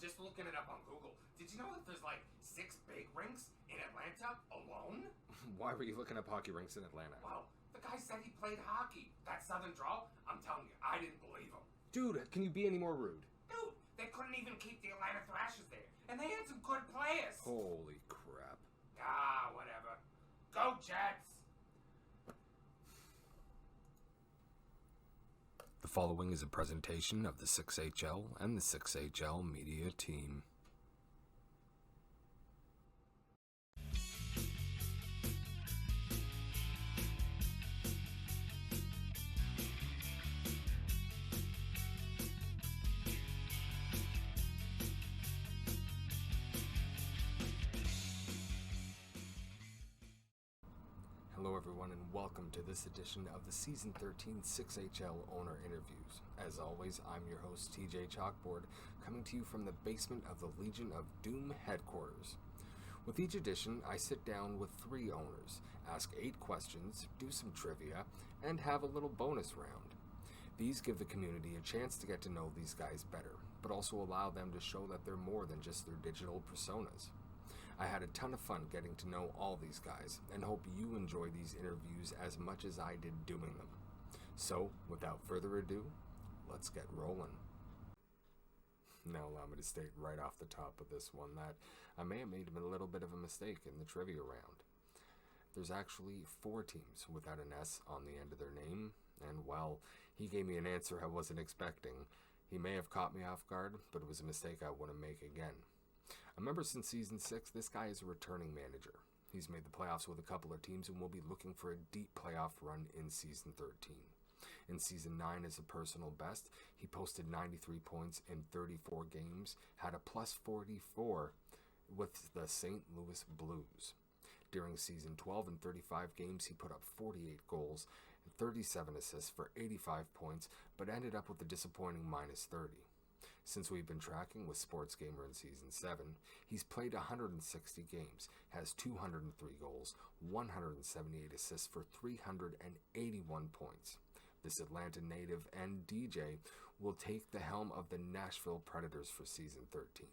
just looking it up on Google. Did you know that there's like 6 big rinks in Atlanta alone? Why were you looking up hockey rinks in Atlanta? Well, the guy said he played hockey. That Southern drawl, I'm telling you, I didn't believe him. Dude, can you be any more rude? Dude, they couldn't even keep the Atlanta Thrashers there. And they had some good players. Holy crap. Ah, whatever. Go Jets! The following is a presentation of the 6HL and the 6HL media team. Hello everyone and welcome to this edition of the Season 13 6HL Owner Interviews. As always, I'm your host TJchalkboard, coming to you from the basement of the Legion of Doom headquarters. With each edition, I sit down with 3 owners, ask 8 questions, do some trivia, and have a little bonus round. These give the community a chance to get to know these guys better, but also allow them to show that they're more than just their digital personas. I had a ton of fun getting to know all these guys, and hope you enjoy these interviews as much as I did doing them. So, without further ado, let's get rolling. Now allow me to state right off the top of this one that I may have made a little bit of a mistake in the trivia round. There's actually 4 teams without an S on the end of their name, and well, he gave me an answer I wasn't expecting. He may have caught me off guard, but it was a mistake I wouldn't make again. A member since Season 6, this guy is a returning manager. He's made the playoffs with a couple of teams and will be looking for a deep playoff run in Season 13. In Season 9 as a personal best, he posted 93 points in 34 games, had a plus 44 with the St. Louis Blues. During Season 12 and 35 games, he put up 48 goals and 37 assists for 85 points, but ended up with a disappointing minus 30. Since we've been tracking with Sports Gamer in Season 7, he's played 160 games, has 203 goals, 178 assists for 381 points. This Atlanta native and DJ will take the helm of the Nashville Predators for Season 13.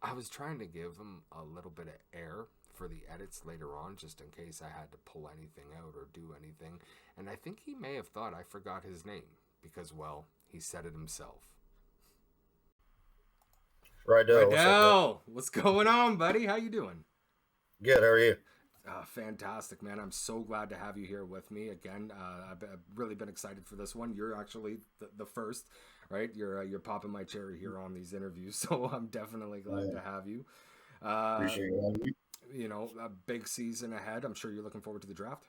I was trying to give him a little bit of air for the edits later on, just in case I had to pull anything out or do anything, and I think he may have thought I forgot his name, because, well, he said it himself. Riedel, what's going on, buddy? How you doing? good. How are you? Fantastic, man. I'm so glad to have you here with me again. I've really been excited for this one. You're actually the first, right? You're popping my cherry here on these interviews, so I'm definitely glad to have you. Appreciate you having me. You know, a big season ahead. I'm sure you're looking forward to the draft.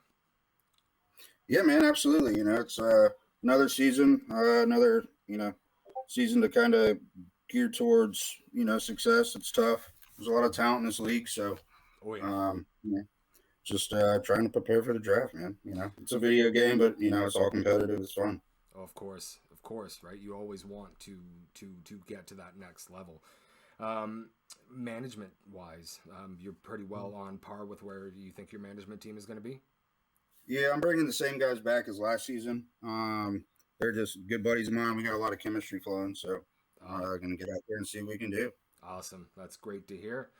Yeah, man, absolutely. You know, it's another season, another season to kind of gear towards success. It's tough. There's a lot of talent in this league, so just trying to prepare for the draft, man. You know, it's a video game, but it's all competitive. It's fun. Oh, of course, right? You always want to get to that next level. Management wise, you're pretty well on par with where you think your management team is going to be. Yeah, I'm bringing the same guys back as last season. They're just good buddies of mine. We got a lot of chemistry flowing, so going to get out there and see what we can do. Awesome. That's great to hear.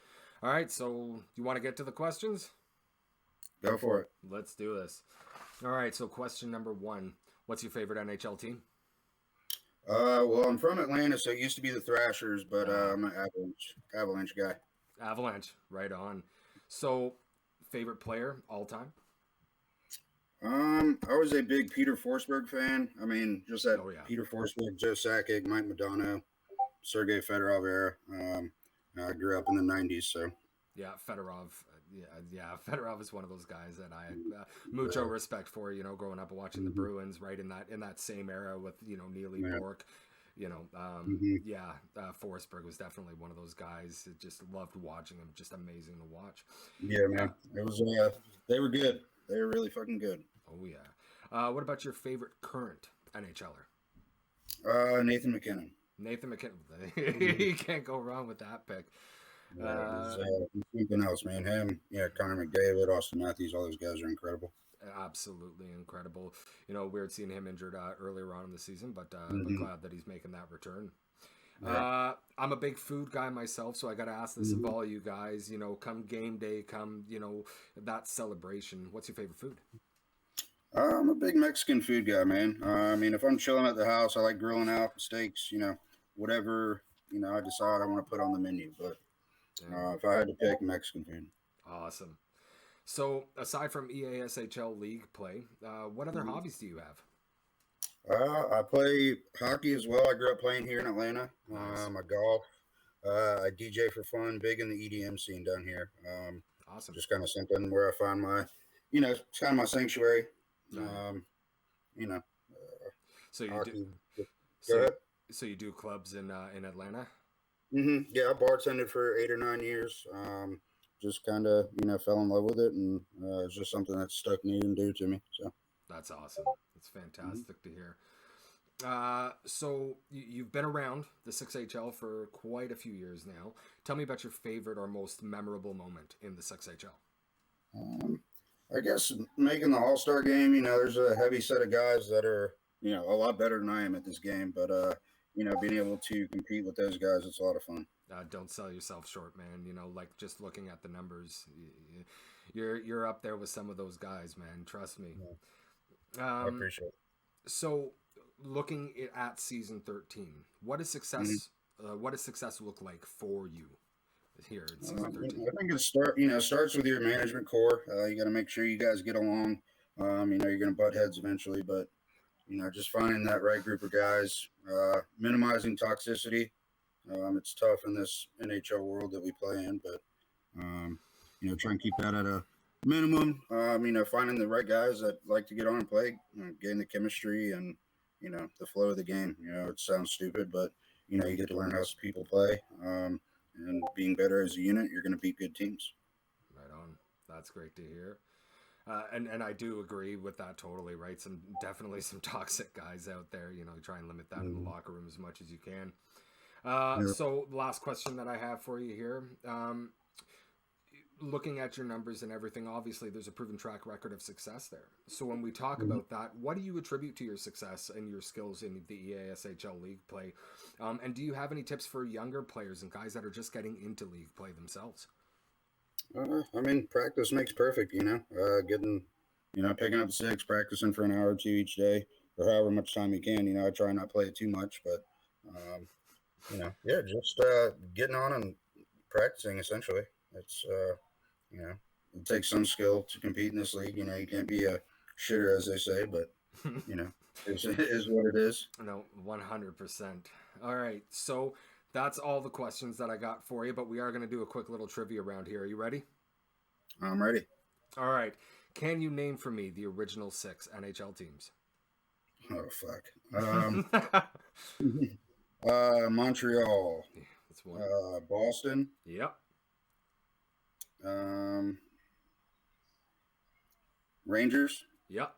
All right, so you want to get to the questions? Go for it. Let's do this. All right, so question number 1. What's your favorite NHL team? Well, I'm from Atlanta, so it used to be the Thrashers, but I'm an Avalanche guy. Avalanche, right on. So, favorite player all time? I was a big Peter Forsberg fan. I mean, just that Peter Forsberg, Joe Sakic, Mike Modano, Sergei Fedorov era. I grew up in the 90s, so. Yeah, Fedorov. Yeah, Fedorov is one of those guys that I had mucho respect for, growing up and watching the Bruins, right, in that same era with, Neely Bourque. Forsberg was definitely one of those guys. Just loved watching him. Just amazing to watch. Yeah, man. It was. They were good. They were really fucking good. Oh yeah. What about your favorite current NHLer? Nathan McKinnon. Nathan McKinnon. You can't go wrong with that pick. Something else, man. Him, Connor McDavid, Austin Matthews, all those guys are incredible. Absolutely incredible. Weird seeing him injured earlier on in the season, but I'm glad that he's making that return. I'm a big food guy myself, so I got to ask this of all you guys. Come game day, come that celebration. What's your favorite food? I'm a big Mexican food guy, man. I mean, if I'm chilling at the house, I like grilling out steaks, whatever, I decide I want to put on the menu. But if I had to pick, Mexican food. Awesome. So, aside from EASHL league play, what other hobbies do you have? I play hockey as well. I grew up playing here in Atlanta. Nice. I golf. I DJ for fun, big in the EDM scene down here. Awesome. Just kind of something where I find my, it's kind of my sanctuary. Right. So you hockey. So you do clubs in Atlanta? Yeah, I bartended for 8 or 9 years. Just kind of fell in love with it, and it's just something that stuck near and dear to me. So that's awesome. It's fantastic to hear. So you've been around the 6HL for quite a few years now. Tell me about your favorite or most memorable moment in the 6HL. I guess making the All-Star game. There's a heavy set of guys that are a lot better than I am at this game, but being able to compete with those guys, it's a lot of fun. Don't sell yourself short, man. Like just looking at the numbers, you're up there with some of those guys, man. Trust me. I appreciate it. So, looking at season 13, what does success? What does success look like for you here in season 13? I think it starts with your management core. You got to make sure you guys get along. You're going to butt heads eventually, but just finding that right group of guys, minimizing toxicity. It's tough in this NHL world that we play in, but try and keep that at a minimum. Finding the right guys that like to get on and play, getting the chemistry and the flow of the game. It sounds stupid, but you get to learn how people play, and being better as a unit, you're going to beat good teams. Right on. That's great to hear. And I do agree with that totally, right? Definitely some toxic guys out there. Try and limit that in the locker room as much as you can. So the last question that I have for you here, looking at your numbers and everything, obviously there's a proven track record of success there. So when we talk about that, what do you attribute to your success and your skills in the EASHL league play? And do you have any tips for younger players and guys that are just getting into league play themselves? Practice makes perfect, getting, picking up 6, practicing for an hour or 2 each day, or however much time you can. I try not to play it too much, but, just getting on and practicing, essentially. It's, it takes some skill to compete in this league. You can't be a shitter, as they say, but, it is what it is. No, 100%. All right, so that's all the questions that I got for you, but we are going to do a quick little trivia round here. Are you ready? I'm ready. All right. Can you name for me the original 6 NHL teams? Oh, fuck. Montreal. Yeah, that's one. Boston. Yep. Rangers. Yep.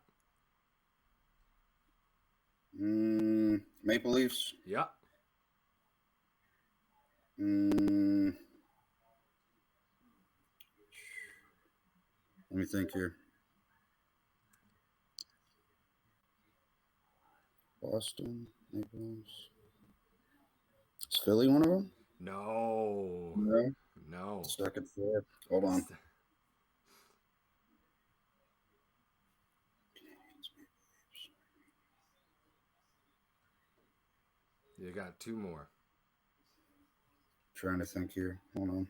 Maple Leafs. Yep. Let me think here. Boston, Maple Leafs. Is Philly one of them? No. No. Stuck at 4. Hold on. You got 2 more. Trying to think here. Hold on.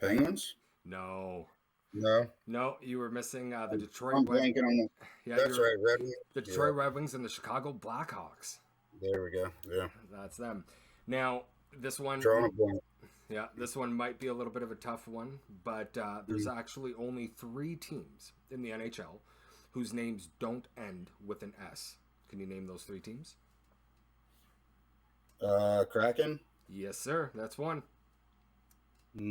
Penguins? No. No, you were missing the Detroit I'm blanking on that's right, Red Wings. The Detroit Red Wings and the Chicago Blackhawks. There we go. Yeah. That's them. Now, this one... Yeah, this one might be a little bit of a tough one, but there's actually only 3 teams in the NHL whose names don't end with an S. Can you name those 3 teams? Kraken? Yes, sir. That's one. I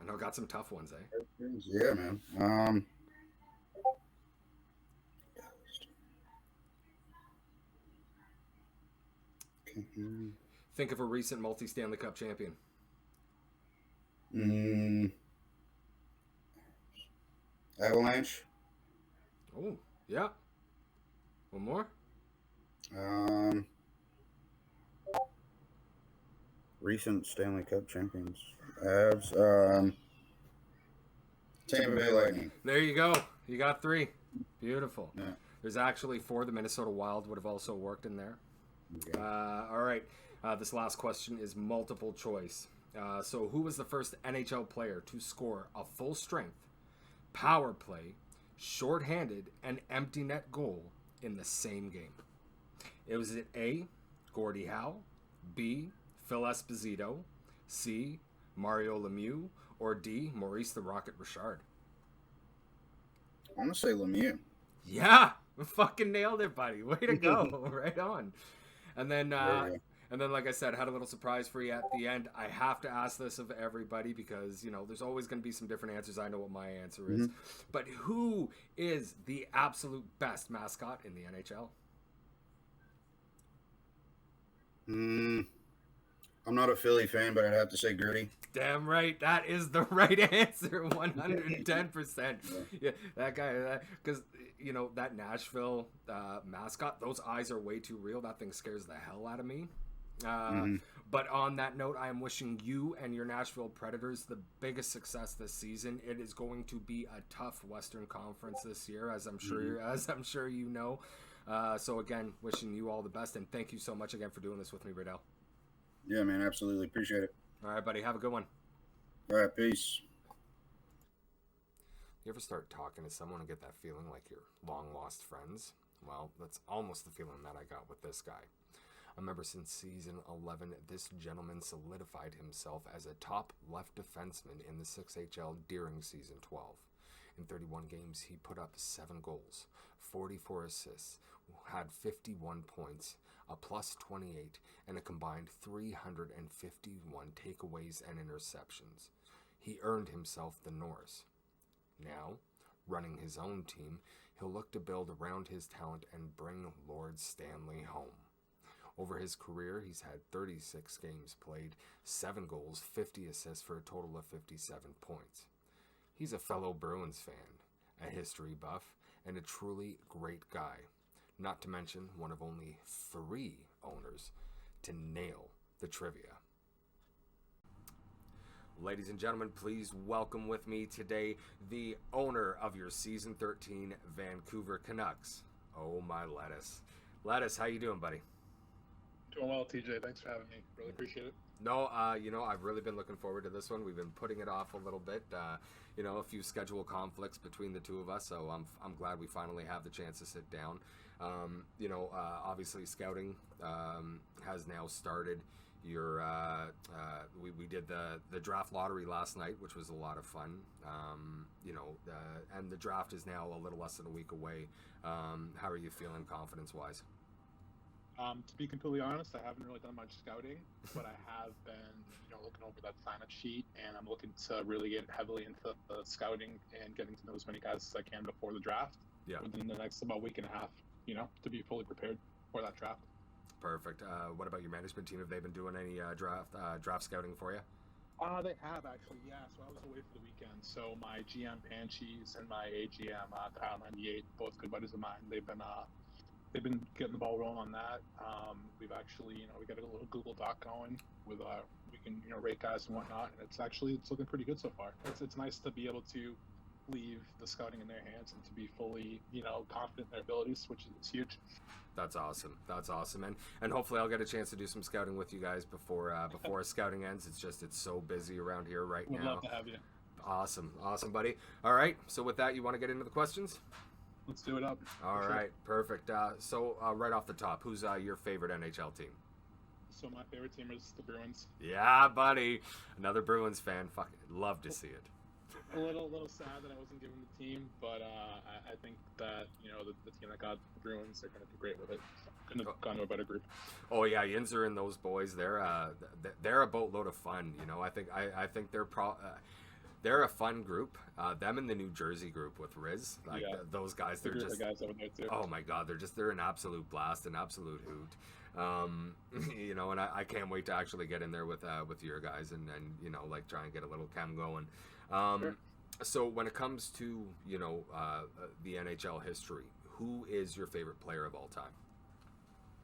know, got some tough ones, eh? Yeah, man. Think of a recent multi-Stanley Cup champion. Avalanche. Oh, yeah. One more? Recent Stanley Cup champions. Avs. Tampa Bay Lightning. There you go. You got 3. Beautiful. Yeah. There's actually 4. The Minnesota Wild would have also worked in there. Okay. All right. This last question is multiple choice. So who was the first NHL player to score a full strength, power play, shorthanded, and empty net goal in the same game? Was it A, Gordie Howe, B, Phil Esposito, C, Mario Lemieux, or D, Maurice the Rocket Richard? I'm going to say Lemieux. Yeah! Fucking nailed it, buddy. Way to go. Right on. And then, like I said, I had a little surprise for you at the end. I have to ask this of everybody because, there's always going to be some different answers. I know what my answer is. But who is the absolute best mascot in the NHL? I'm not a Philly fan, but I'd have to say Gertie. Damn right. That is the right answer. 110%. Yeah, that guy, because, that Nashville mascot, those eyes are way too real. That thing scares the hell out of me. But on that note, I am wishing you and your Nashville Predators the biggest success this season. It is going to be a tough Western Conference this year, as I'm sure you know. So again, wishing you all the best, and thank you so much again for doing this with me, Riedel. Yeah, man, absolutely. Appreciate it. All right, buddy. Have a good one. All right, peace. You ever start talking to someone and get that feeling like you're long-lost friends? Well, that's almost the feeling that I got with this guy. I remember since season 11, this gentleman solidified himself as a top left defenseman in the 6HL during season 12. In 31 games, he put up 7 goals, 44 assists, had 51 points, a plus 28, and a combined 351 takeaways and interceptions. He earned himself the Norris. Now, running his own team, he'll look to build around his talent and bring Lord Stanley home. Over his career, he's had 36 games played, 7 goals, 50 assists for a total of 57 points. He's a fellow Bruins fan, a history buff, and a truly great guy. Not to mention one of only 3 owners to nail the trivia. Ladies and gentlemen, please welcome with me today the owner of your Season 13 Vancouver Canucks, Oh My Lettuce. Lettuce, how you doing, buddy? Doing well, TJ. Thanks for having me. Really appreciate it. No, I've really been looking forward to this one. We've been putting it off a little bit. A few schedule conflicts between the two of us, so I'm glad we finally have the chance to sit down. Obviously scouting has now started. We did the draft lottery last night, which was a lot of fun. And the draft is now a little less than a week away. How are you feeling confidence-wise? To be completely honest, I haven't really done much scouting, but I have been, looking over that sign-up sheet, and I'm looking to really get heavily into the scouting and getting to know as many guys as I can before the draft. Yeah. Within the next about week and a half, to be fully prepared for that draft. Perfect. What about your management team? Have they been doing any draft scouting for you? They have actually, yeah. So I was away for the weekend. So my GM Panchies and my AGM Kyle 98, both good buddies of mine, they've been getting the ball rolling on that. We've actually, we got a little Google Doc going with we can rate guys and whatnot, and it's looking pretty good so far. It's nice to be able to leave the scouting in their hands and to be fully confident in their abilities, which is huge. That's awesome. And hopefully I'll get a chance to do some scouting with you guys before scouting ends. It's so busy around here right now. Would love to have you. Awesome, buddy. All right. So with that, you want to get into the questions? Let's do it up. All right, perfect. So right off the top, who's your favorite NHL team? So my favorite team is the Bruins. Yeah, buddy. Another Bruins fan. Fucking love to see it. A little sad that I wasn't given the team, but I think that the team that got the Bruins, they're going to do great with it. Couldn't have gone to a better group. Oh yeah, Yinzer and those boys, they're a boatload of fun. I think they're they're a fun group. Them and the New Jersey group with Riz, like those guys, they're just the guys over there too. oh my god, they're an absolute blast, an absolute hoot. You know, and I can't wait to actually get in there with your guys and you know, like try and get a little chem going. Sure. So when it comes to, you know, the NHL history, who is your favorite player of all time?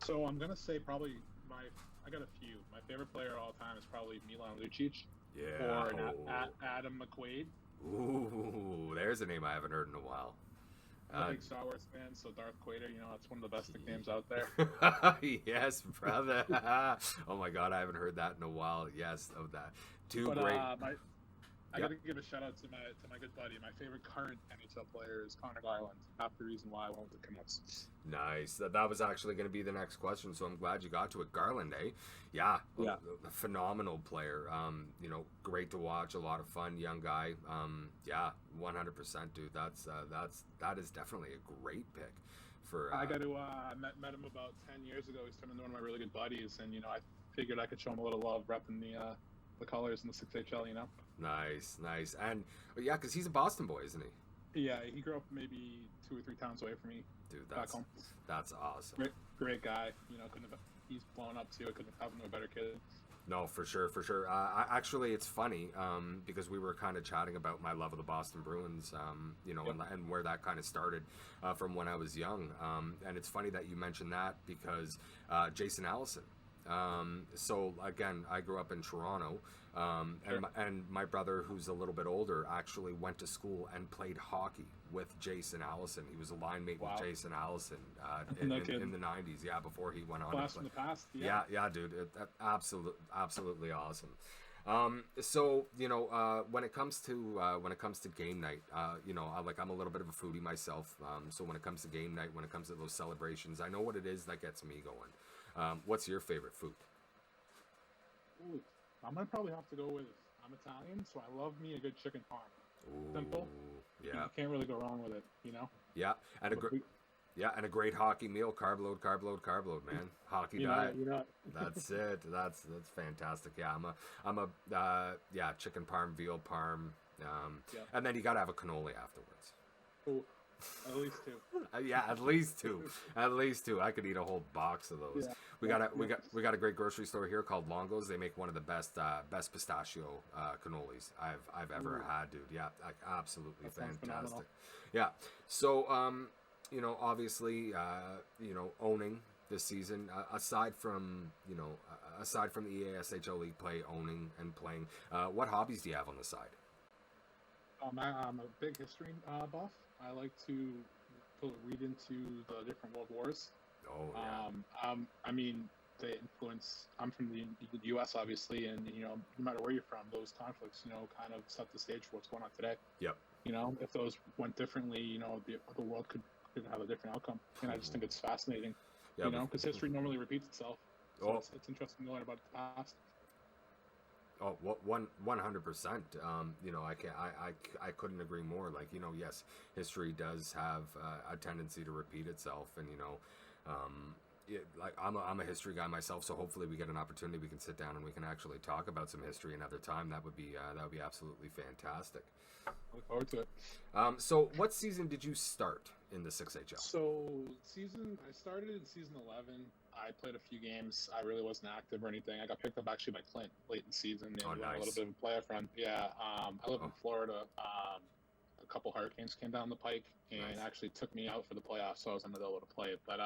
So I'm gonna say probably I got a few. My favorite player of all time is probably Milan Lucic. Yeah. Or Adam McQuaid. Ooh, there's a name I haven't heard in a while. I'm a big Star Wars fan, so Darth Quader, you know, that's one of the best nicknames out there. Yes, brother. Oh my god, I haven't heard that in a while. Yes, of that. Great. I got to give a shout out to my good buddy. My favorite current NHL player is Connor Garland. Half the reason why I went with the Canucks. Nice. That was actually going to be the next question, so I'm glad you got to it. Garland, eh? Yeah. A phenomenal player. You know, great to watch. A lot of fun. Young guy. Yeah, 100%, dude. That is definitely a great pick. I got to met him about 10 years ago. He's turned into one of my really good buddies, and you know, I figured I could show him a little love repping the colors in the 6HL. You know. Nice, and yeah, because he's a Boston boy, isn't he? Yeah, he grew up maybe 2 or 3 towns away from me. Dude, back home. That's awesome. Great guy. You know, he's blown up too. I couldn't have happened to a better kid. No, for sure. Actually, it's funny because we were kind of chatting about my love of the Boston Bruins, you know, and where that kind of started from when I was young. And it's funny that you mentioned that because Jason Allison. So again, I grew up in Toronto, and my brother, who's a little bit older, actually went to school and played hockey with Jason Allison. He was a line mate with Jason Allison in the 90s. Yeah, before he went on. Blast from the past. Yeah, dude, absolutely awesome. So you know, when it comes to game night, you know, I'm a little bit of a foodie myself. So when it comes to game night, when it comes to those celebrations, I know what it is that gets me going. What's your favorite food? Ooh, I'm gonna probably have to go with. I'm Italian, so I love me a good chicken parm. Ooh, simple. Yeah. You can't really go wrong with it, you know. Yeah, and a great hockey meal. Carb load, man. Hockey diet. That's it. That's fantastic. Yeah, I'm a chicken parm, veal parm, and then you gotta have a cannoli afterwards. Ooh. At least 2. Yeah, at least two. I could eat a whole box of those. Yeah. We got a great grocery store here called Longo's. They make one of the best pistachio cannolis I've ever had, dude. Yeah, like, absolutely fantastic. Yeah. So you know, obviously, you know, owning this season, aside from the EASHL League play, owning and playing, what hobbies do you have on the side? I'm a big history buff. I like to read into the different world wars. Oh, yeah. I mean, they influence. I'm from the U.S., obviously, and you know, no matter where you're from, those conflicts, you know, kind of set the stage for what's going on today. Yep. You know, if those went differently, you know, the world could have a different outcome. And I just think it's fascinating. Yeah, you know, because history normally repeats itself. So it's interesting to learn about the past. Oh, 100%. You know, I couldn't agree more. Like, you know, yes, history does have a tendency to repeat itself, and you know, like I'm a history guy myself, so hopefully we get an opportunity, we can sit down and we can actually talk about some history another time. That would be absolutely fantastic. Look forward to it. So what season did you start in the 6HL? So I started in season 11. I played a few games. I really wasn't active or anything. I got picked up actually by Clint late in the season. And nice. A little bit of a player friend. Yeah. I live in Florida. A couple hurricanes came down the pike and actually took me out for the playoffs, so I was unable to play it. But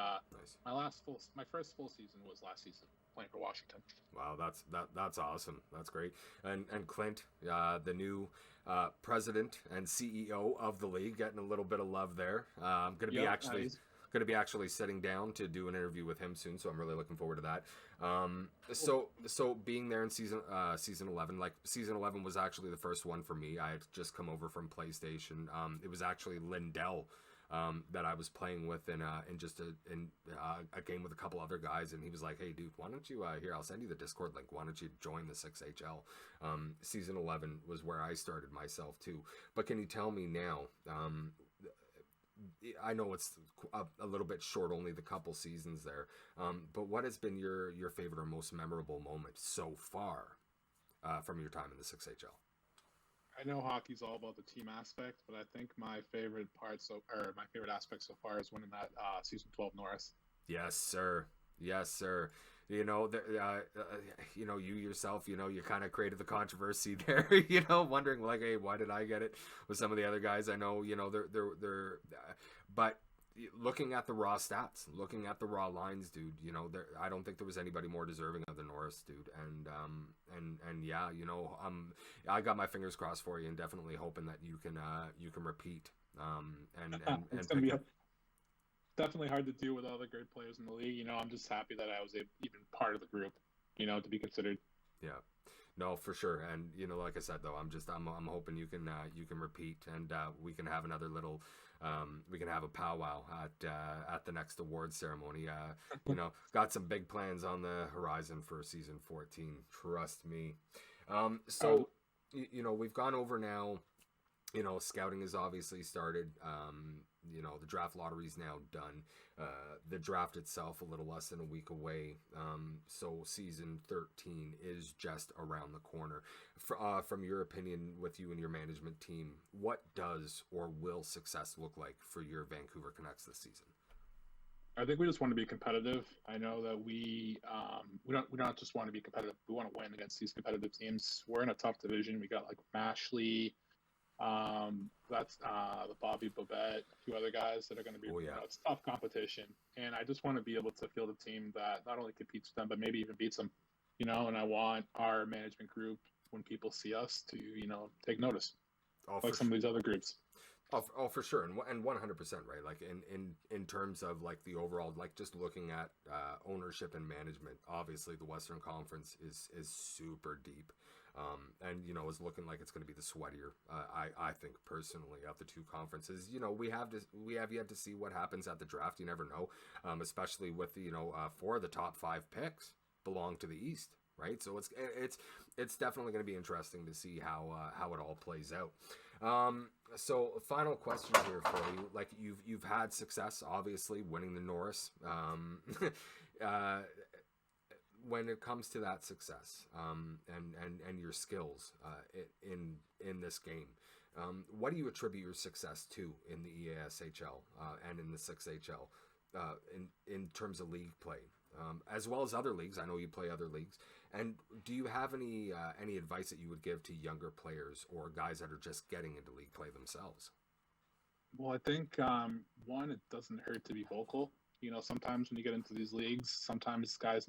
my first full season was last season, playing for Washington. Wow, that's awesome. That's great. And Clint, the new president and CEO of the league, getting a little bit of love there. I'm going to be actually sitting down to do an interview with him soon, so I'm really looking forward to that. So being there in season 11, like season 11 was actually the first one for me. I had just come over from PlayStation. It was actually Lindell that I was playing with in a game with a couple other guys, and he was like, "Hey, dude, why don't you here? I'll send you the Discord link. Why don't you join the 6HL?" Season 11 was where I started myself too. But can you tell me now? I know it's a little bit short, only the couple seasons there. But what has been your favorite or most memorable moment so far from your time in the 6HL? I know hockey's all about the team aspect, but I think my favorite aspect so far is winning that season 12 Norris. Yes, sir. Yes, sir. You know, you yourself, you kind of created the controversy there, wondering like, hey, why did I get it with some of the other guys? I know, but looking at the raw stats, looking at the raw lines, dude, I don't think there was anybody more deserving of the Norris, dude. And yeah, I got my fingers crossed for you, and definitely hoping that you can repeat. It's gonna be definitely hard to do with all the great players in the league. I'm just happy that I was even part of the group, to be considered. Yeah, no, for sure. And like I said, though, I'm hoping you can repeat, and we can have another little, we can have a powwow at the next awards ceremony. Got some big plans on the horizon for season 14. Trust me. So we've gone over now. Scouting has obviously started. The draft lottery is now done. The draft itself a little less than a week away. So season 13 is just around the corner. From your opinion, with you and your management team, what does or will success look like for your Vancouver Canucks this season? I think we just want to be competitive. I know that we don't just want to be competitive. We want to win against these competitive teams. We're in a tough division. We got like Mashle. That's the Bobby Babette, a few other guys that are going to be. Oh, yeah. It's tough competition, and I just want to be able to field a team that not only competes with them, but maybe even beats them. And I want our management group, when people see us, to take notice, like some of these other groups. Oh, for sure, and 100%, right? Like in terms of like the overall, like just looking at ownership and management. Obviously, the Western Conference is super deep. And is looking like it's going to be the sweatier. I think personally of the two conferences. We have yet to see what happens at the draft. You never know, especially with 4 of the top 5 picks belong to the East, right? So it's definitely going to be interesting to see how it all plays out. So final question here for you. Like you've had success, obviously winning the Norris. When it comes to that success and your skills in this game, what do you attribute your success to in the EASHL and in the 6HL in terms of league play, as well as other leagues? I know you play other leagues. And do you have any advice that you would give to younger players or guys that are just getting into league play themselves? Well, I think one, it doesn't hurt to be vocal. Sometimes when you get into these leagues, sometimes guys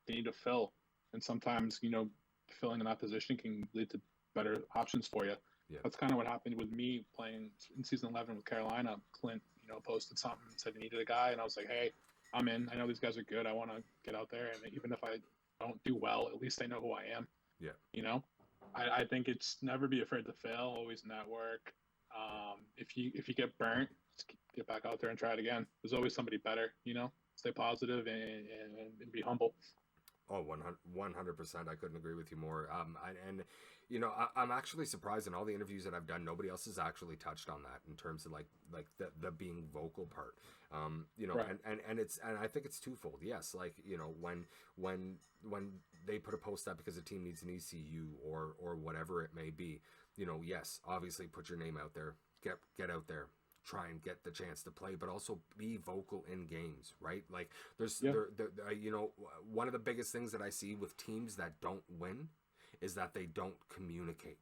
they need to fill, and sometimes filling in that position can lead to better options for you. Yeah. That's kind of what happened with me playing in season 11 with Carolina. Clint posted something, said he needed a guy, and I was like, hey, I'm in. I know these guys are good. I want to get out there, and even if I don't do well, at least they know who I am. Yeah. I think it's never be afraid to fail. Always network. If you get burnt, just get back out there and try it again. There's always somebody better. Stay positive and be humble. Oh, 100%. I couldn't agree with you more. I'm actually surprised in all the interviews that I've done, nobody else has actually touched on that in terms of like the being vocal part. Right. and I think it's twofold. Yes, like when they put a post up because a team needs an ECU or whatever it may be, yes, obviously put your name out there, get out there. Try and get the chance to play, but also be vocal in games, right? Like one of the biggest things that I see with teams that don't win is that they don't communicate.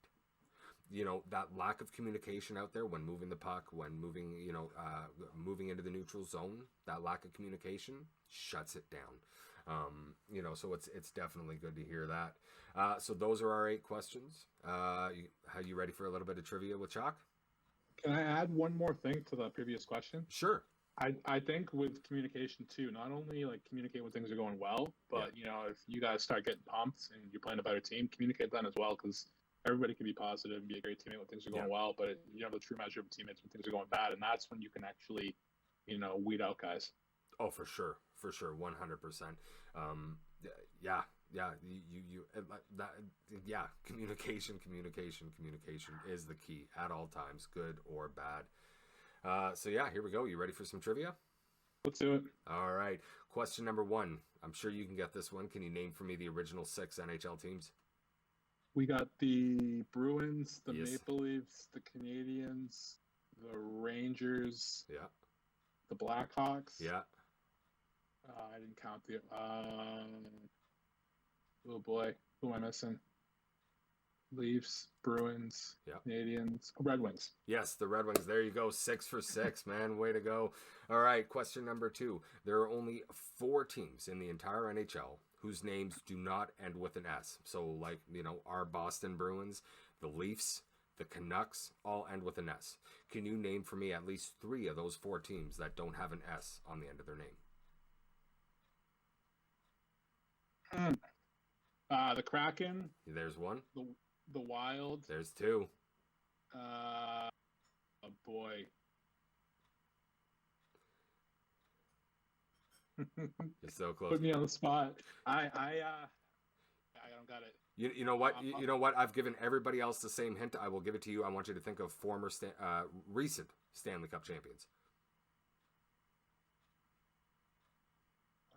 That lack of communication out there when moving the puck, when moving into the neutral zone, that lack of communication shuts it down. So it's definitely good to hear that. So those are our 8 questions. Are you ready for a little bit of trivia with Chalk? Can I add one more thing to the previous question? Sure. I think with communication too, not only like communicate when things are going well, but if you guys start getting pumped and you're playing a better team, communicate then as well, because everybody can be positive and be a great teammate when things are going well, but the true measure of teammates when things are going bad, and that's when you can actually weed out guys. Oh, for sure, 100%. Communication is the key at all times, good or bad. So here we go. You ready for some trivia? Let's do it. All right. Question number 1. I'm sure you can get this one. Can you name for me the original 6 NHL teams? We got the Bruins, the Yes. Maple Leafs, the Canadians, the Rangers, Yeah. the Blackhawks. Yeah. I didn't count the. Oh boy, who am I missing? Leafs, Bruins, Yeah. Canadians, Red Wings. Yes, the Red Wings. There you go. 6 for 6, man. Way to go. All right, question number 2. There are only 4 teams in the entire NHL whose names do not end with an S. So, like, our Boston Bruins, the Leafs, the Canucks, all end with an S. Can you name for me at least 3 of those 4 teams that don't have an S on the end of their name? The Kraken. There's 1. The Wild. There's 2. Oh boy. You're so close. Put me on the spot. I don't got it. You know what? You know what? I've given everybody else the same hint. I will give it to you. I want you to think of recent Stanley Cup champions.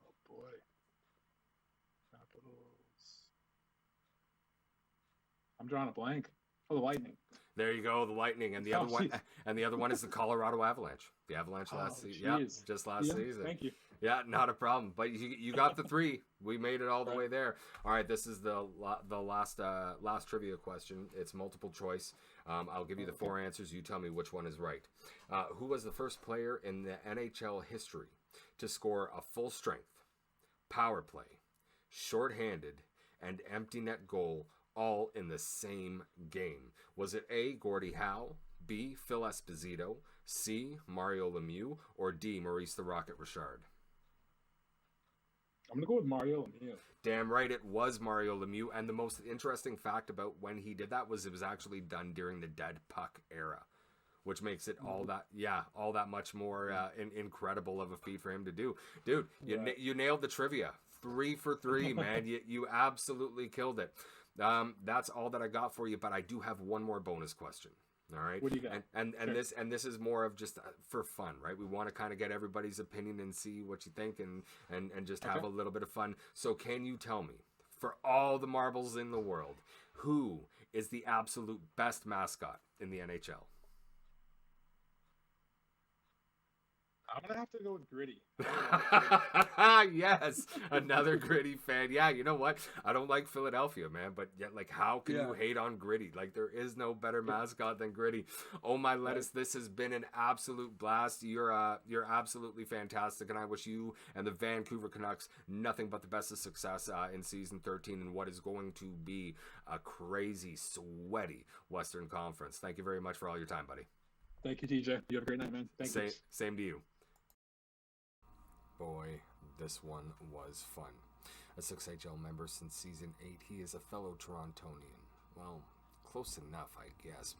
Oh boy. Capitals. I'm drawing a blank. Oh, the Lightning. There you go, the Lightning, and the other one, and the other one is the Colorado Avalanche. The Avalanche last season, yeah, just last season. Thank you. Yeah, not a problem. But you got the 3. We made it all the way there. All right, this is the last trivia question. It's multiple choice. I'll give you the 4 answers. You tell me which one is right. Who was the first player in the NHL history to score a full strength, power play, shorthanded, and empty net goal all in the same game? Was it A, Gordie Howe, B, Phil Esposito, C, Mario Lemieux, or D, Maurice the Rocket Richard? I'm going to go with Mario Lemieux. Damn right, it was Mario Lemieux. And the most interesting fact about when he did that was it was actually done during the dead puck era, which makes it all that much more incredible of a feat for him to do. Dude, you nailed the trivia. 3 for 3, man. You absolutely killed it. That's all that I got for you, but I do have one more bonus question. All right. What do you got? And sure. this is more of just for fun, right? We want to kind of get everybody's opinion and see what you think and just have a little bit of fun. So can you tell me, for all the marbles in the world, who is the absolute best mascot in the NHL? I'm going to have to go with Gritty. Yes, another Gritty fan. Yeah, you know what? I don't like Philadelphia, man, but yet, like, how can you hate on Gritty? Like, there is no better mascot than Gritty. Oh, my lettuce, this has been an absolute blast. You're absolutely fantastic, and I wish you and the Vancouver Canucks nothing but the best of success in Season 13 in what is going to be a crazy, sweaty Western Conference. Thank you very much for all your time, buddy. Thank you, TJ. You have a great night, man. Thank you. Same to you. Boy, this one was fun. A 6HL member since Season 8, he is a fellow Torontonian. Well, close enough, I guess.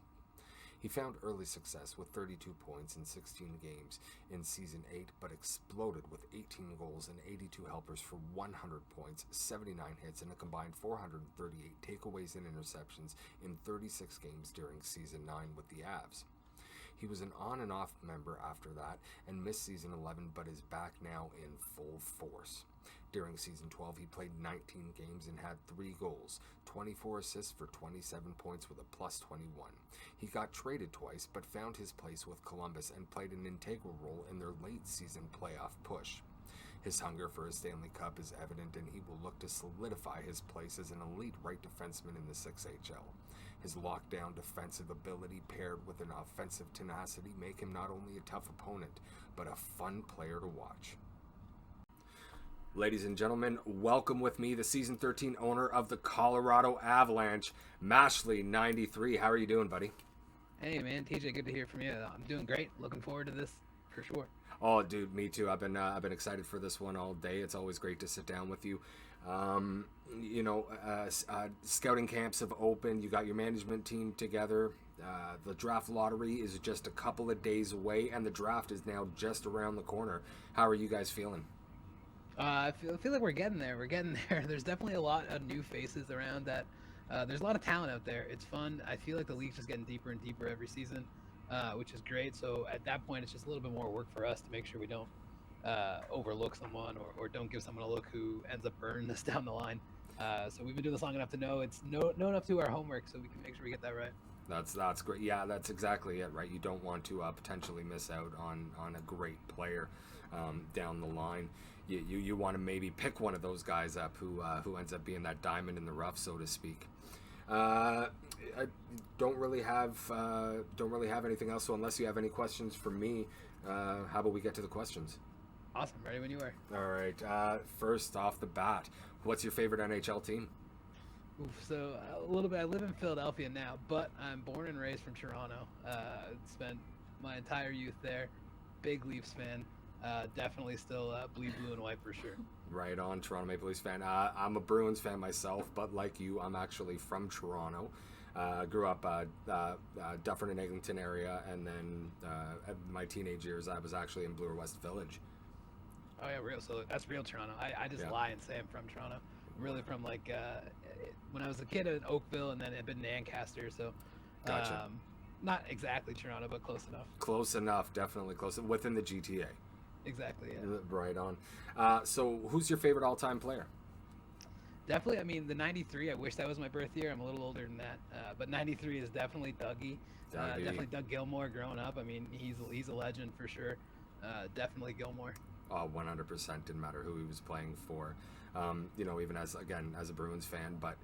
He found early success with 32 points in 16 games in Season 8, but exploded with 18 goals and 82 helpers for 100 points, 79 hits, and a combined 438 takeaways and interceptions in 36 games during Season 9 with the Avs. He was an on and off member after that and missed Season 11, but is back now in full force. During Season 12, he played 19 games and had 3 goals, 24 assists for 27 points with a plus 21. He got traded twice, but found his place with Columbus and played an integral role in their late season playoff push. His hunger for a Stanley Cup is evident, and he will look to solidify his place as an elite right defenseman in the 6HL. His lockdown defensive ability paired with an offensive tenacity make him not only a tough opponent, but a fun player to watch. Ladies and gentlemen, welcome with me the Season 13 owner of the Colorado Avalanche, Mashle 93. How are you doing, buddy? Hey, man, TJ, good to hear from you. I'm doing great. Looking forward to this for sure. Oh, dude, me too. I've been excited for this one all day. It's always great to sit down with you. Scouting camps have opened. You got your management team together. The draft lottery is just a couple of days away, and the draft is now just around the corner. How are you guys feeling? I feel like we're getting there. We're getting there. There's definitely a lot of new faces around that. There's a lot of talent out there. It's fun. I feel like the league's just getting deeper and deeper every season, which is great. So at that point, it's just a little bit more work for us to make sure we don't overlook someone or don't give someone a look who ends up burning us down the line. So we've been doing this long enough to know enough to do our homework, so we can make sure we get that right. That's great. Yeah, that's exactly it, right? You don't want to potentially miss out on a great player down the line. You want to maybe pick one of those guys up who ends up being that diamond in the rough, so to speak. I don't really have anything else. So unless you have any questions for me, how about we get to the questions? Awesome, ready when you are. All right. First off the bat, what's your favorite NHL team? So a little bit. I live in Philadelphia now, but I'm born and raised from Toronto. Spent my entire youth there. Big Leafs fan. Definitely still bleed blue and white for sure. Right on, Toronto Maple Leafs fan. I'm a Bruins fan myself, but like you, I'm actually from Toronto. Grew up Dufferin and Eglinton area, and then at my teenage years, I was actually in Bloor West Village. Oh yeah, real. So that's real Toronto. I just lie and say I'm from Toronto. I'm really from like when I was a kid in Oakville, and then I've been in Ancaster. So Gotcha. Not exactly Toronto, but close enough. Close enough, definitely close within the GTA. Exactly. Yeah. Right on. So who's your favorite all-time player? Definitely. I mean, the '93. I wish that was my birth year. I'm a little older than that, but '93 is definitely Dougie. Definitely Doug Gilmour. Growing up, I mean, he's a legend for sure. Definitely Gilmour. 100%. Didn't matter who he was playing for. Even as a Bruins fan, but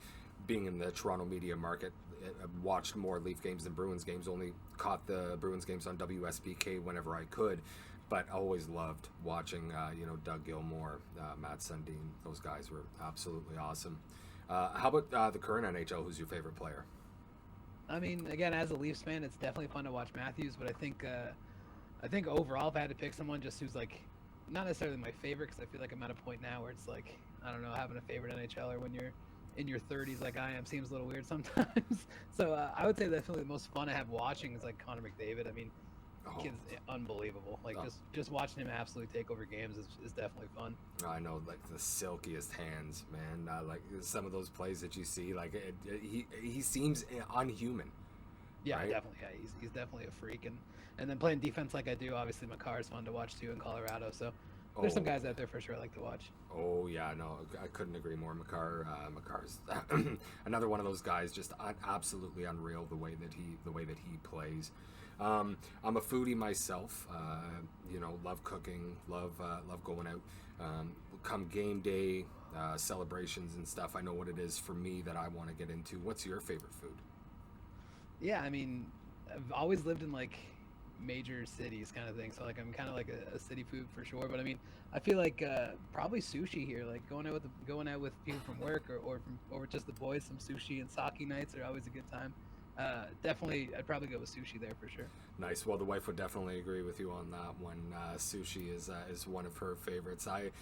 being in the Toronto media market, I watched more Leaf games than Bruins games. Only caught the Bruins games on WSBK whenever I could, but always loved watching. Doug Gilmour, Matt Sundin. Those guys were absolutely awesome. How about the current NHL? Who's your favorite player? I mean, again, as a Leafs fan, it's definitely fun to watch Matthews, but I think overall, if I had to pick someone just who's like not necessarily my favorite, because I feel like I'm at a point now where it's like, I don't know, having a favorite NHLer when you're in your 30s like I am seems a little weird sometimes. So I would say definitely the most fun I have watching is like Connor McDavid. I mean, the kid's unbelievable. Like just watching him absolutely take over games is definitely fun. I know, like the silkiest hands, man. Like some of those plays that you see, like he seems unhuman. Yeah, right? definitely. Yeah, he's definitely a freak, and then playing defense like I do, obviously Makar is fun to watch too in Colorado. So there's some guys out there for sure I like to watch. Oh yeah, no, I couldn't agree more. Makar's another one of those guys, just absolutely unreal the way that he plays. I'm a foodie myself. Love cooking, love going out. Come game day, celebrations and stuff. I know what it is for me that I want to get into. What's your favorite food? Yeah, I mean, I've always lived in like major cities kind of thing, so like I'm kind of like a city food for sure. But I mean, I feel like probably sushi here, like going out with people from work or just the boys. Some sushi and sake nights are always a good time. Definitely, I'd probably go with sushi there for sure. Nice. Well, the wife would definitely agree with you on that one. Sushi is one of her favorites. I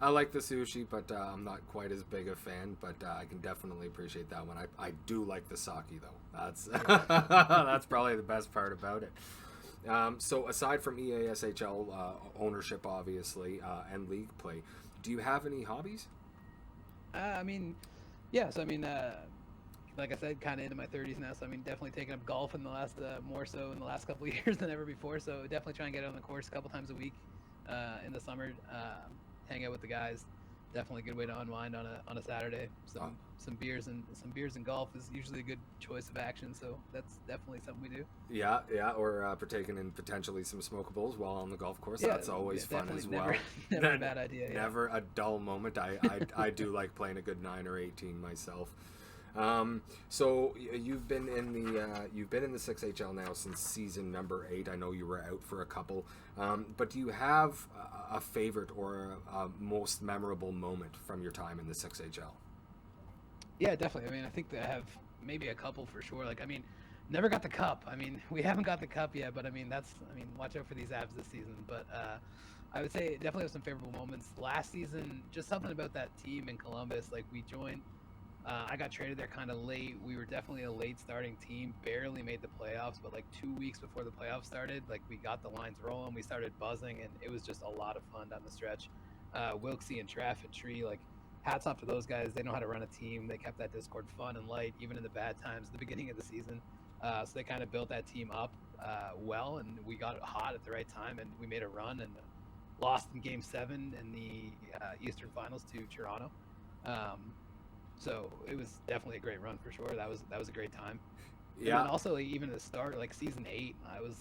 like the sushi, but I'm not quite as big a fan. But I can definitely appreciate that one. I do like the sake though. That's that's probably the best part about it. So aside from EASHL ownership, obviously, and league play, do you have any hobbies? I mean, yes. I mean, like I said, kind of into my 30s now, so I mean, definitely taking up golf in the last more so in the last couple of years than ever before. So definitely try and get on the course a couple times a week in the summer, hang out with the guys. Definitely a good way to unwind on a Saturday. Some beers and golf is usually a good choice of action. So that's definitely something we do. Yeah, or partaking in potentially some smokables while on the golf course. Yeah, that's always fun as well. Never a bad idea. Yeah. Never a dull moment. I do like playing a good 9 or 18 myself. So you've been in the 6HL now since season number 8. I know you were out for a couple, but do you have a favorite or a most memorable moment from your time in the 6HL? Yeah, definitely. I mean, I think I have maybe a couple for sure. Like, I mean, never got the cup. I mean, we haven't got the cup yet, but I mean, watch out for these abs this season. But I would say definitely have some favorable moments. Last season, just something about that team in Columbus. Like, we joined. I got traded there kind of late. We were definitely a late starting team, barely made the playoffs, but like 2 weeks before the playoffs started, like we got the lines rolling, we started buzzing, and it was just a lot of fun down the stretch. Wilksey and Treff and Tree, like hats off to those guys. They know how to run a team. They kept that Discord fun and light, even in the bad times at the beginning of the season. So they kind of built that team up well, and we got hot at the right time, and we made a run and lost in Game 7 in the Eastern Finals to Toronto. So it was definitely a great run for sure. That was a great time. Yeah. And then also, like, even at the start, like season 8, I was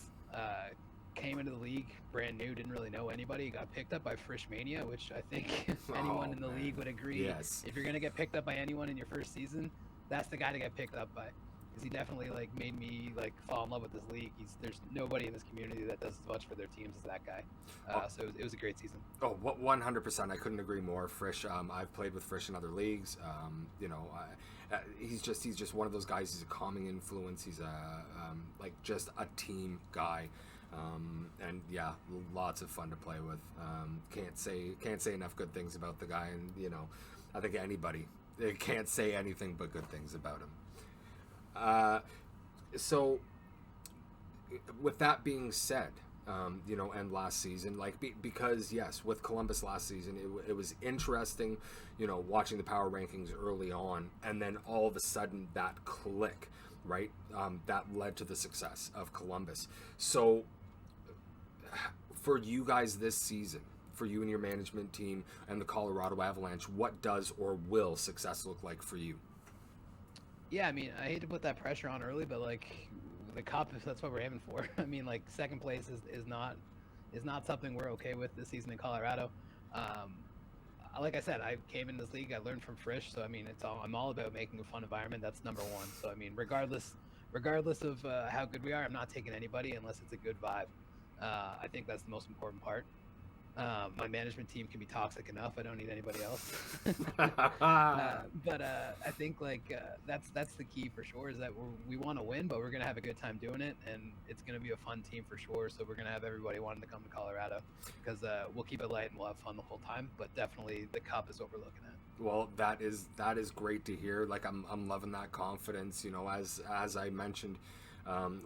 came into the league brand new, didn't really know anybody. Got picked up by Frisch Mania, which I think anyone in the league would agree. Yes. If you're gonna get picked up by anyone in your first season, that's the guy to get picked up by, because he definitely like made me like fall in love with this league. There's nobody in this community that does as much for their teams as that guy. So it was a great season. Oh, 100%. I couldn't agree more. Frisch, I've played with Frisch in other leagues. He's just one of those guys. He's a calming influence. He's just a team guy. And yeah, lots of fun to play with. Can't say enough good things about the guy, and I think anybody can't say anything but good things about him. So with that being said, and last season, because yes, with Columbus last season, it was interesting, watching the power rankings early on, and then all of a sudden that click, right? That led to the success of Columbus. So for you guys this season, for you and your management team and the Colorado Avalanche, what does or will success look like for you? Yeah, I mean, I hate to put that pressure on early, but like the cup, if that's what we're aiming for. I mean, like second place is not something we're okay with this season in Colorado. Like I said, I came in this league, I learned from Frisch, so I mean, I'm all about making a fun environment. That's number one. So I mean, regardless of how good we are, I'm not taking anybody unless it's a good vibe. I think that's the most important part. My management team can be toxic enough. I don't need anybody else. But I think that's the key for sure, is that we want to win, but we're going to have a good time doing it, and it's going to be a fun team for sure. So we're going to have everybody wanting to come to Colorado, because we'll keep it light and we'll have fun the whole time. But definitely the cup is what we're looking at. Well, that is great to hear. Like I'm loving that confidence. As I mentioned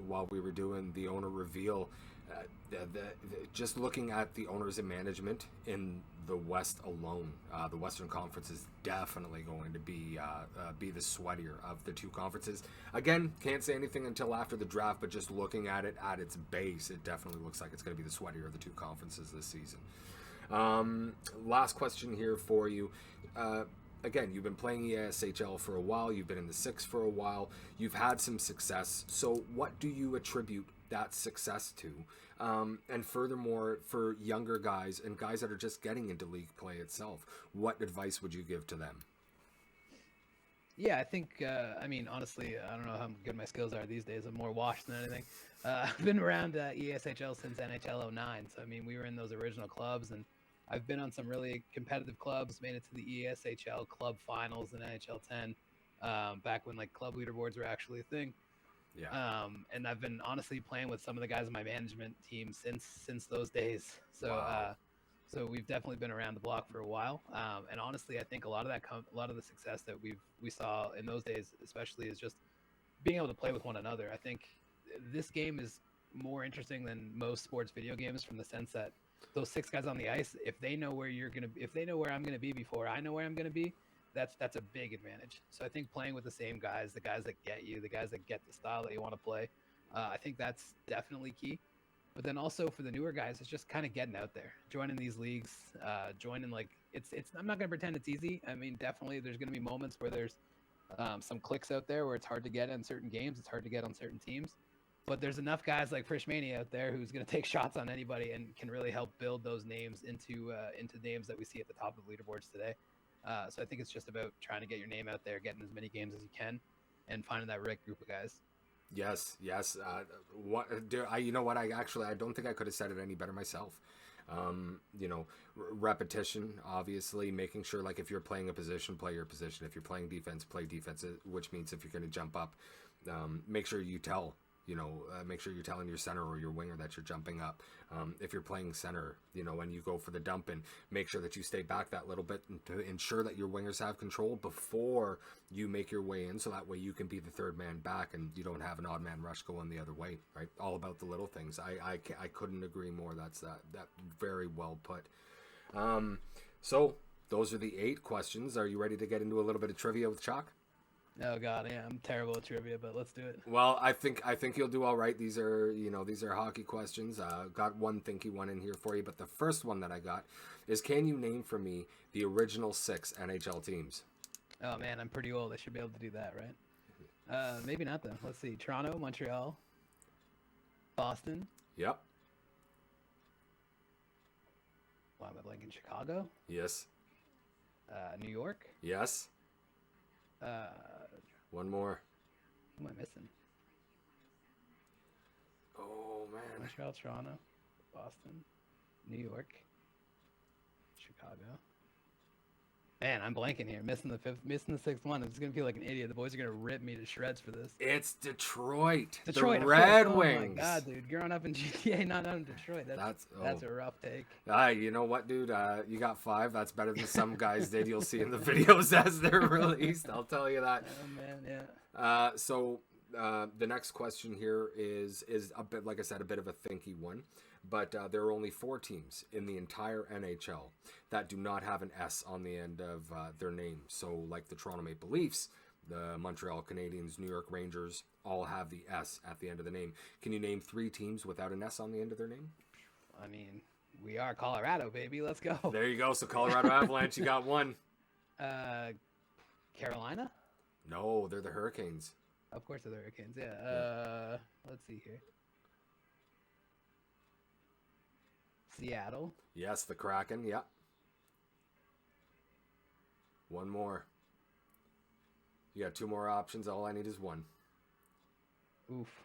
while we were doing the owner reveal. Just looking at the owners and management in the West alone, the Western Conference is definitely going to be the sweatier of the two conferences. Again, can't say anything until after the draft, but just looking at it at its base, it definitely looks like it's going to be the sweatier of the two conferences this season. Last question here for you. Again, you've been playing ESHL for a while. You've been in the six for a while. You've had some success. So what do you attribute that success to? And furthermore, for younger guys and guys that are just getting into league play itself, what advice would you give to them? Yeah, I think, I mean, honestly, I don't know how good my skills are these days. I'm more washed than anything. I've been around ESHL since NHL 09. So, I mean, we were in those original clubs, and I've been on some really competitive clubs, made it to the ESHL club finals in NHL 10, back when like club leaderboards were actually a thing. Yeah. And I've been honestly playing with some of the guys on my management team since those days. So, wow. So we've definitely been around the block for a while. And honestly, I think a lot of the success that we saw in those days, especially, is just being able to play with one another. I think this game is more interesting than most sports video games, from the sense that those 6 guys on the ice, if they know where if they know where I'm gonna be before I know where I'm gonna be, that's a big advantage. So I think playing with the same guys, the guys that get you, the guys that get the style that you want to play, I think that's definitely key. But then also for the newer guys, it's just kind of getting out there, joining these leagues, joining it's. I'm not gonna pretend it's easy. I mean, definitely there's gonna be moments where there's some clicks out there where it's hard to get in certain games, it's hard to get on certain teams. But there's enough guys like Frisch Mania out there who's going to take shots on anybody and can really help build those names into names that we see at the top of leaderboards today. So I think it's just about trying to get your name out there, getting as many games as you can, and finding that right group of guys. Yes. You know what? I don't think I could have said it any better myself. Repetition, obviously, making sure, like, if you're playing a position, play your position. If you're playing defense, play defense, which means if you're going to jump up, make sure you tell. Make sure you're telling your center or your winger that you're jumping up. If you're playing center, and you go for the dump in, make sure that you stay back that little bit to ensure that your wingers have control before you make your way in, so that way you can be the third man back and you don't have an odd man rush going the other way, right? All about the little things. I couldn't agree more. That's that very well put. So those are the 8 questions. Are you ready to get into a little bit of trivia with Chalk? Oh God, yeah, I'm terrible at trivia, but let's do it. Well, I think you'll do all right. These are hockey questions. Got one thinky one in here for you, but the first one that I got is, can you name for me the original 6 NHL teams? Oh man, I'm pretty old. I should be able to do that, right? Maybe not though. Let's see. Toronto, Montreal, Boston. Yep. Why am I blanking? Chicago? Yes. New York? Yes. Uh, One more. who am I missing? Oh man. Montreal, Toronto, Boston, New York, Chicago. Man, I'm blanking here. Missing the sixth one. I'm just gonna feel like an idiot. The boys are gonna rip me to shreds for this. It's Detroit. Detroit, The of Red course. Wings. Oh my god, dude! Growing up in GTA, not in Detroit. That's a rough take. You know what, dude? You got 5. That's better than some guys did. You'll see in the videos as they're released. I'll tell you that. Oh man, yeah. So the next question here is a bit, like I said, a bit of a thinky one. But there are only 4 teams in the entire NHL that do not have an S on the end of their name. So like the Toronto Maple Leafs, the Montreal Canadiens, New York Rangers, all have the S at the end of the name. Can you name 3 teams without an S on the end of their name? I mean, we are Colorado, baby. Let's go. There you go. So Colorado Avalanche, you got 1. Carolina? No, they're the Hurricanes. Of course, they're the Hurricanes. Yeah. Let's see here. Seattle. Yes, the Kraken. Yeah. 1 more. You got 2 more options. All I need is 1. Oof.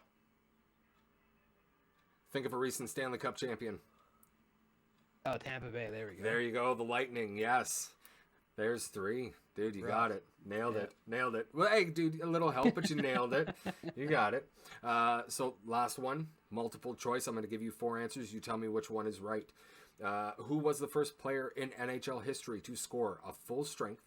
Think of a recent Stanley Cup champion. Oh, Tampa Bay. There we go. There you go. The Lightning. Yes. There's 3. Dude, you got it. Nailed it. Nailed it. Well, hey, dude, a little help, but you nailed it. You got it. So last one, multiple choice. I'm going to give you 4 answers. You tell me which one is right. Who was the first player in NHL history to score a full strength,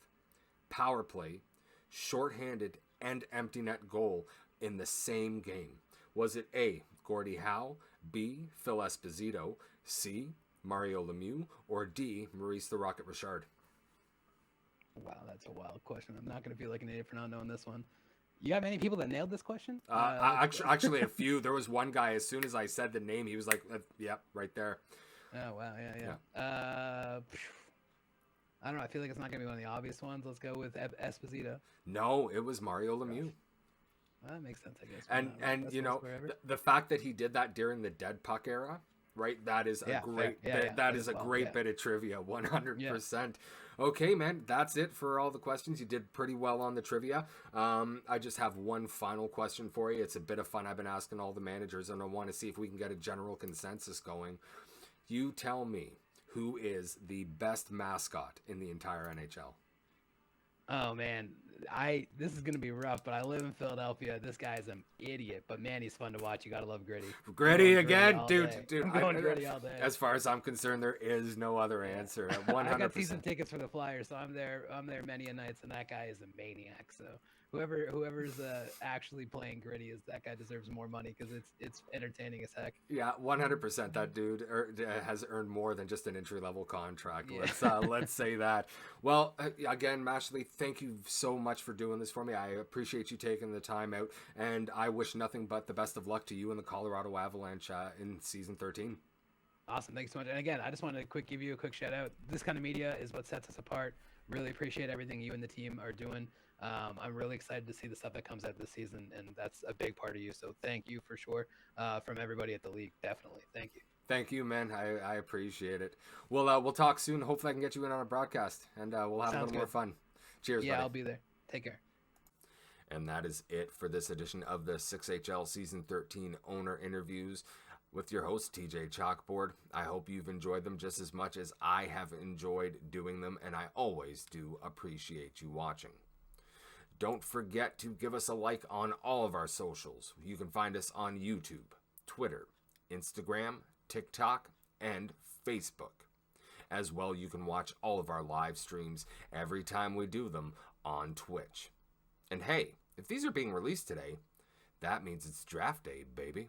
power play, shorthanded, and empty net goal in the same game? Was it A, Gordie Howe, B, Phil Esposito, C, Mario Lemieux, or D, Maurice the Rocket Richard? Wow, that's a wild question. I'm not going to feel like an idiot for not knowing this one. You got many people that nailed this question? Actually, a few. There was one guy, as soon as I said the name, he was like, yep, right there. Oh, wow, yeah. I don't know. I feel like it's not going to be one of the obvious ones. Let's go with Esposito. No, it was Mario Lemieux. Well, that makes sense, I guess. And you know, the fact that he did that during the dead puck era, right? That is a great that is a great bit of trivia, 100%. Okay, man, that's it for all the questions. You did pretty well on the trivia. I just have one final question for you. It's a bit of fun. I've been asking all the managers, and I want to see if we can get a general consensus going. You tell me, who is the best mascot in the entire NHL? Oh man, this is gonna be rough, but I live in Philadelphia. This guy is an idiot, but man, he's fun to watch. You gotta love Gritty. Gritty again, dude. I'm going Gritty all day. As far as I'm concerned, there is no other answer. 100%. I got season tickets for the Flyers, so I'm there many a nights, and that guy is a maniac. So whoever's actually playing Gritty, that guy deserves more money because it's entertaining as heck. Yeah, 100%. That dude has earned more than just an entry-level contract. Let's say that. Well, again, Mashle, thank you so much for doing this for me. I appreciate you taking the time out, and I wish nothing but the best of luck to you and the Colorado Avalanche in season 13. Awesome, thanks so much. And again, I just want to give you a quick shout out. This kind of media is what sets us apart. Really appreciate everything you and the team are doing. I'm really excited to see the stuff that comes out this season, and that's a big part of you. So thank you for sure from everybody at the league. Definitely. Thank you. Thank you, man. I appreciate it. We'll talk soon. Hopefully I can get you in on a broadcast, and we'll have a little more fun. Cheers, Yeah, buddy. I'll be there. Take care. And that is it for this edition of the 6HL Season 13 owner interviews with your host, TJchalkboard. I hope you've enjoyed them just as much as I have enjoyed doing them, and I always do appreciate you watching. Don't forget to give us a like on all of our socials. You can find us on YouTube, Twitter, Instagram, TikTok, and Facebook. As well, you can watch all of our live streams every time we do them on Twitch. And hey, if these are being released today, that means it's draft day, baby.